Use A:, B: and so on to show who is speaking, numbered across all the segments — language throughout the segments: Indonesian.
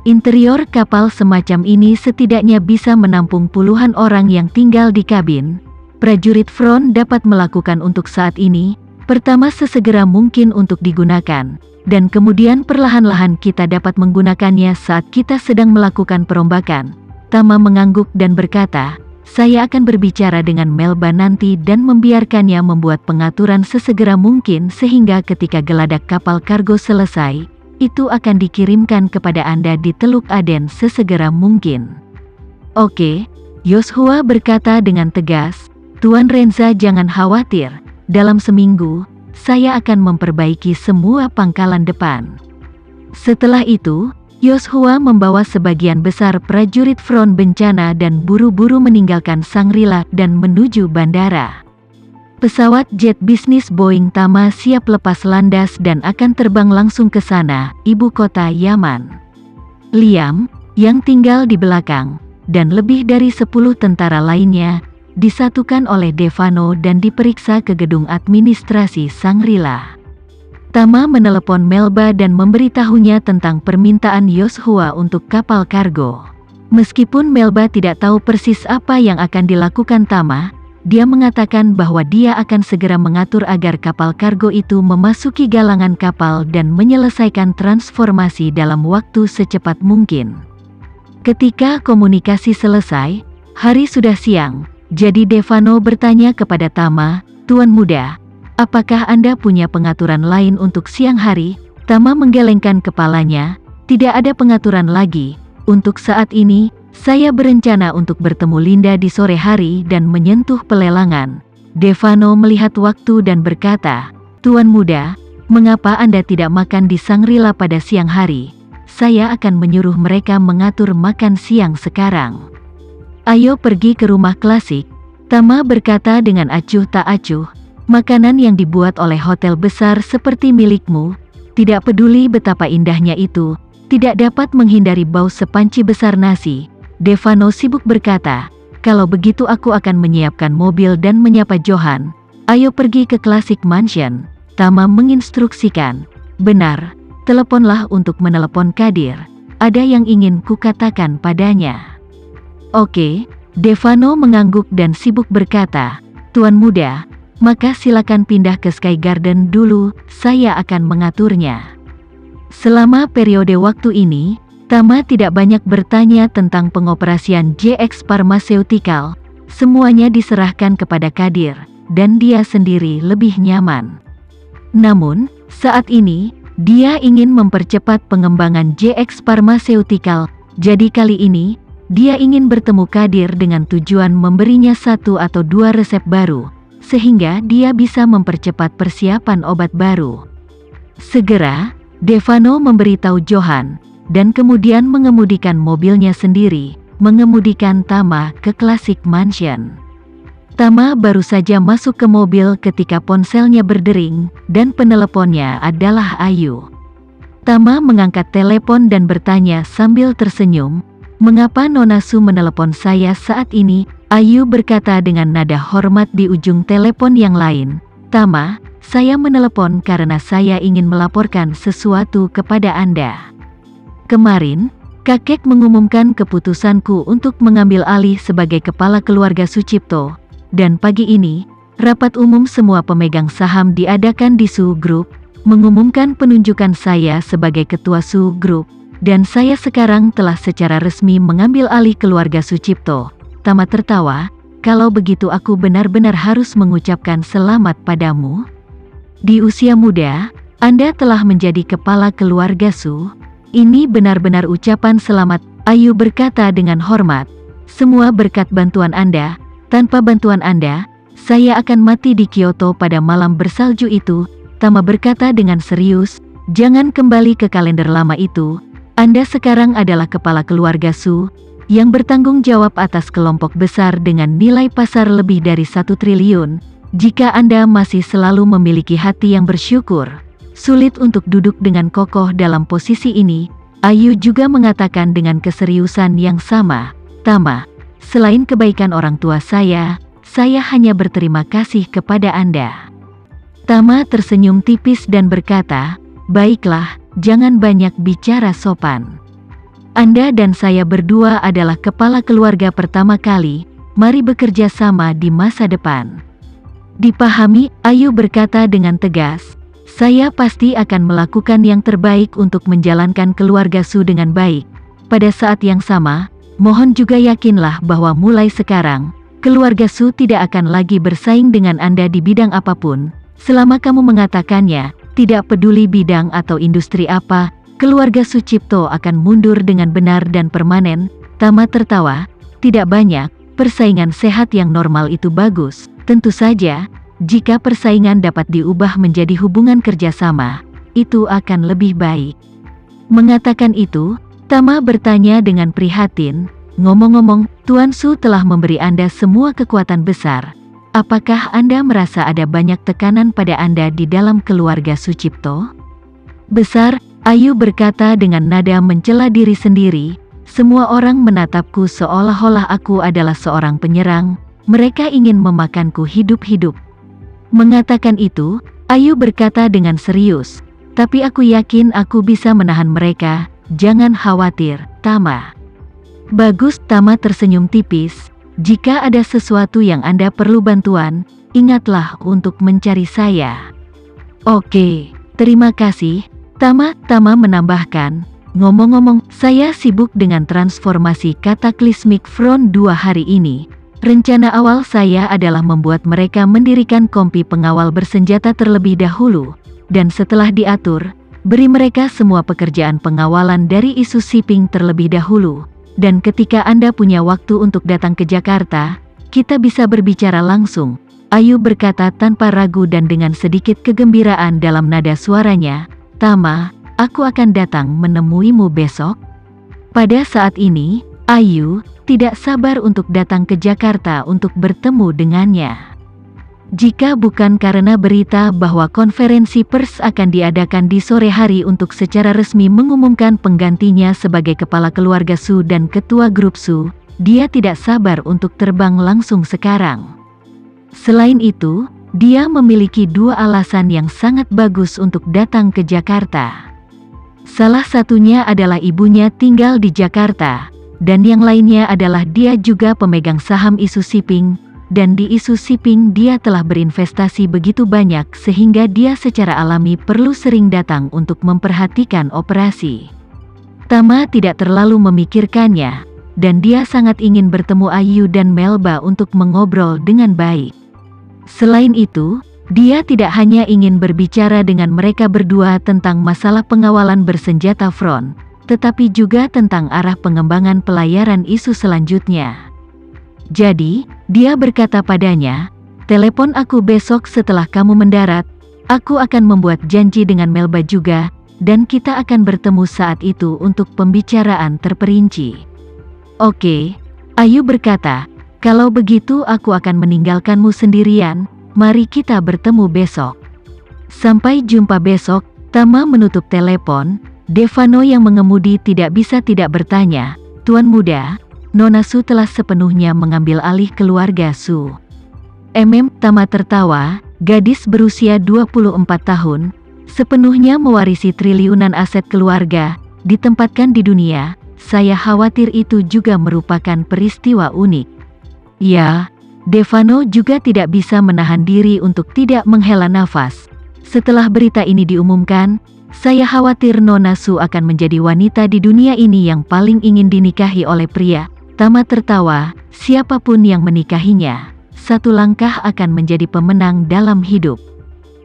A: Interior kapal semacam ini setidaknya bisa menampung puluhan orang yang tinggal di kabin. Prajurit front dapat melakukan untuk saat ini, pertama sesegera mungkin untuk digunakan, dan kemudian perlahan-lahan kita dapat menggunakannya saat kita sedang melakukan perombakan. Tama mengangguk dan berkata, saya akan berbicara dengan Melba nanti dan membiarkannya membuat pengaturan sesegera mungkin sehingga ketika geladak kapal kargo selesai, itu akan dikirimkan kepada Anda di Teluk Aden sesegera mungkin. Oke, Yoshua berkata dengan tegas, Tuan Renza jangan khawatir, dalam seminggu, saya akan memperbaiki semua pangkalan depan. Setelah itu, Yoshua membawa sebagian besar prajurit front bencana dan buru-buru meninggalkan Shangri-La dan menuju bandara. Pesawat jet bisnis Boeing Tama siap lepas landas dan akan terbang langsung ke sana, ibu kota Yaman. Liam, yang tinggal di belakang, dan lebih dari 10 tentara lainnya, disatukan oleh Devano dan diperiksa ke gedung administrasi Shangri-La. Tama menelepon Melba dan memberitahunya tentang permintaan Yoshua untuk kapal kargo. Meskipun Melba tidak tahu persis apa yang akan dilakukan Tama, dia mengatakan bahwa dia akan segera mengatur agar kapal kargo itu memasuki galangan kapal dan menyelesaikan transformasi dalam waktu secepat mungkin. Ketika komunikasi selesai, hari sudah siang, jadi Devano bertanya kepada Tama, Tuan Muda, apakah Anda punya pengaturan lain untuk siang hari? Tama menggelengkan kepalanya, tidak ada pengaturan lagi. Untuk saat ini, saya berencana untuk bertemu Linda di sore hari dan menyentuh pelelangan. Devano melihat waktu dan berkata, Tuan Muda, mengapa Anda tidak makan di Shangri-La pada siang hari? Saya akan menyuruh mereka mengatur makan siang sekarang. Ayo pergi ke rumah klasik, Tama berkata dengan acuh tak acuh. Makanan yang dibuat oleh hotel besar seperti milikmu, tidak peduli betapa indahnya itu, tidak dapat menghindari bau sepanci besar nasi. Devano sibuk berkata, kalau begitu aku akan menyiapkan mobil dan menyapa Johan. Ayo pergi ke Classic Mansion. Tama menginstruksikan. Benar, teleponlah untuk menelepon Kadir. Ada yang ingin kukatakan padanya. Oke, Devano mengangguk dan sibuk berkata, Tuan Muda, maka silakan pindah ke Sky Garden dulu, saya akan mengaturnya. Selama periode waktu ini, Tama tidak banyak bertanya tentang pengoperasian JX Pharmaceutical, semuanya diserahkan kepada Kadir, dan dia sendiri lebih nyaman. Namun, saat ini, dia ingin mempercepat pengembangan JX Pharmaceutical, jadi kali ini, dia ingin bertemu Kadir dengan tujuan memberinya 1 atau 2 resep baru, sehingga dia bisa mempercepat persiapan obat baru. Segera, Devano memberitahu Johan, dan kemudian mengemudikan mobilnya sendiri, mengemudikan Tama ke Classic Mansion. Tama baru saja masuk ke mobil ketika ponselnya berdering, dan peneleponnya adalah Ayu. Tama mengangkat telepon dan bertanya sambil tersenyum, mengapa Nona Su menelepon saya saat ini? Ayu berkata dengan nada hormat di ujung telepon yang lain, Tama, saya menelepon karena saya ingin melaporkan sesuatu kepada Anda. Kemarin, kakek mengumumkan keputusanku untuk mengambil alih sebagai kepala keluarga Sucipto, dan pagi ini, rapat umum semua pemegang saham diadakan di Su Group, mengumumkan penunjukan saya sebagai ketua Su Group, dan saya sekarang telah secara resmi mengambil alih keluarga Sucipto. Tama tertawa, kalau begitu aku benar-benar harus mengucapkan selamat padamu. Di usia muda, Anda telah menjadi kepala keluarga Su. Ini benar-benar ucapan selamat, Ayu berkata dengan hormat. Semua berkat bantuan Anda, tanpa bantuan Anda, saya akan mati di Kyoto pada malam bersalju itu. Tama berkata dengan serius, jangan kembali ke kalender lama itu. Anda sekarang adalah kepala keluarga Su, yang bertanggung jawab atas kelompok besar dengan nilai pasar lebih dari 1 triliun, jika Anda masih selalu memiliki hati yang bersyukur, sulit untuk duduk dengan kokoh dalam posisi ini. Ayu juga mengatakan dengan keseriusan yang sama, Tama, selain kebaikan orang tua saya hanya berterima kasih kepada Anda. Tama tersenyum tipis dan berkata, baiklah, jangan banyak bicara sopan. Anda dan saya berdua adalah kepala keluarga pertama kali, mari bekerja sama di masa depan. Dipahami, Ayu berkata dengan tegas. Saya pasti akan melakukan yang terbaik untuk menjalankan keluarga Su dengan baik. Pada saat yang sama, mohon juga yakinlah bahwa mulai sekarang, keluarga Su tidak akan lagi bersaing dengan Anda di bidang apapun. Selama kamu mengatakannya, tidak peduli bidang atau industri apa, keluarga Sucipto akan mundur dengan benar dan permanen. Tama tertawa, tidak banyak, persaingan sehat yang normal itu bagus. Tentu saja, jika persaingan dapat diubah menjadi hubungan kerjasama, itu akan lebih baik. Mengatakan itu, Tama bertanya dengan prihatin, ngomong-ngomong, Tuan Su telah memberi Anda semua kekuatan besar. Apakah Anda merasa ada banyak tekanan pada Anda di dalam keluarga Sucipto? Besar, Ayu berkata dengan nada mencela diri sendiri, semua orang menatapku seolah-olah aku adalah seorang penyerang, mereka ingin memakanku hidup-hidup. Mengatakan itu, Ayu berkata dengan serius, tapi aku yakin aku bisa menahan mereka, jangan khawatir, Tama. Bagus, Tama tersenyum tipis, jika ada sesuatu yang Anda perlu bantuan, ingatlah untuk mencari saya. Oke, terima kasih, Tama menambahkan, ngomong-ngomong, saya sibuk dengan transformasi Cataclysmic Front 2 hari ini. Rencana awal saya adalah membuat mereka mendirikan kompi pengawal bersenjata terlebih dahulu, dan setelah diatur, beri mereka semua pekerjaan pengawalan dari isu shipping terlebih dahulu, dan ketika Anda punya waktu untuk datang ke Jakarta, kita bisa berbicara langsung. Ayu berkata tanpa ragu dan dengan sedikit kegembiraan dalam nada suaranya, Tama, aku akan datang menemuimu besok. Pada saat ini, Ayu tidak sabar untuk datang ke Jakarta untuk bertemu dengannya. Jika bukan karena berita bahwa konferensi pers akan diadakan di sore hari untuk secara resmi mengumumkan penggantinya sebagai kepala keluarga Su dan ketua grup Su, dia tidak sabar untuk terbang langsung sekarang. Selain itu, dia memiliki dua alasan yang sangat bagus untuk datang ke Jakarta. Salah satunya adalah ibunya tinggal di Jakarta, dan yang lainnya adalah dia juga pemegang saham isu shipping, dan di isu shipping dia telah berinvestasi begitu banyak sehingga dia secara alami perlu sering datang untuk memperhatikan operasi. Tama tidak terlalu memikirkannya, dan dia sangat ingin bertemu Ayu dan Melba untuk mengobrol dengan baik. Selain itu, dia tidak hanya ingin berbicara dengan mereka berdua tentang masalah pengawalan bersenjata front, tetapi juga tentang arah pengembangan pelayaran isu selanjutnya. Jadi, dia berkata padanya, telepon aku besok setelah kamu mendarat, aku akan membuat janji dengan Melba juga, dan kita akan bertemu saat itu untuk pembicaraan terperinci. Oke, Ayu berkata, kalau begitu aku akan meninggalkanmu sendirian, mari kita bertemu besok. Sampai jumpa besok, Tama menutup telepon. Devano yang mengemudi tidak bisa tidak bertanya, Tuan Muda, Nona Su telah sepenuhnya mengambil alih keluarga Su. Tama tertawa, gadis berusia 24 tahun, sepenuhnya mewarisi triliunan aset keluarga, ditempatkan di dunia, saya khawatir itu juga merupakan peristiwa unik. Ya, Devano juga tidak bisa menahan diri untuk tidak menghela nafas. Setelah berita ini diumumkan, saya khawatir Nona Su akan menjadi wanita di dunia ini yang paling ingin dinikahi oleh pria. Tama tertawa, siapapun yang menikahinya, satu langkah akan menjadi pemenang dalam hidup.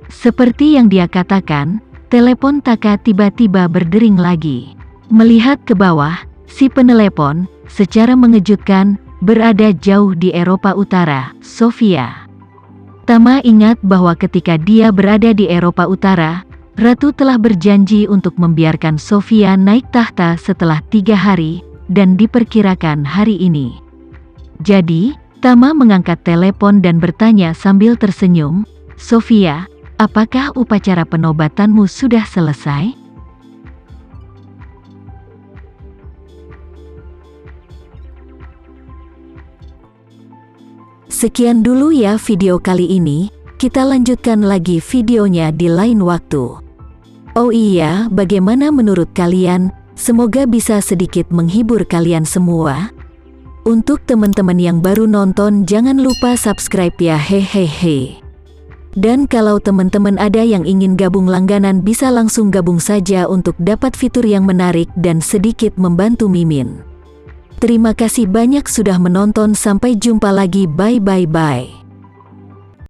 A: Seperti yang dia katakan, telepon Taka tiba-tiba berdering lagi. Melihat ke bawah, si penelepon, secara mengejutkan, berada jauh di Eropa Utara, Sofia. Tama ingat bahwa ketika dia berada di Eropa Utara, Ratu telah berjanji untuk membiarkan Sofia naik tahta setelah 3 hari, dan diperkirakan hari ini. Jadi, Tama mengangkat telepon dan bertanya sambil tersenyum, Sofia, apakah upacara penobatanmu sudah selesai? Sekian dulu ya video kali ini, kita lanjutkan lagi videonya di lain waktu. Oh iya, bagaimana menurut kalian? Semoga bisa sedikit menghibur kalian semua. Untuk teman-teman yang baru nonton, jangan lupa subscribe ya, hehehe. Dan kalau teman-teman ada yang ingin gabung langganan, bisa langsung gabung saja untuk dapat fitur yang menarik dan sedikit membantu Mimin. Terima kasih banyak sudah menonton, sampai jumpa lagi, bye.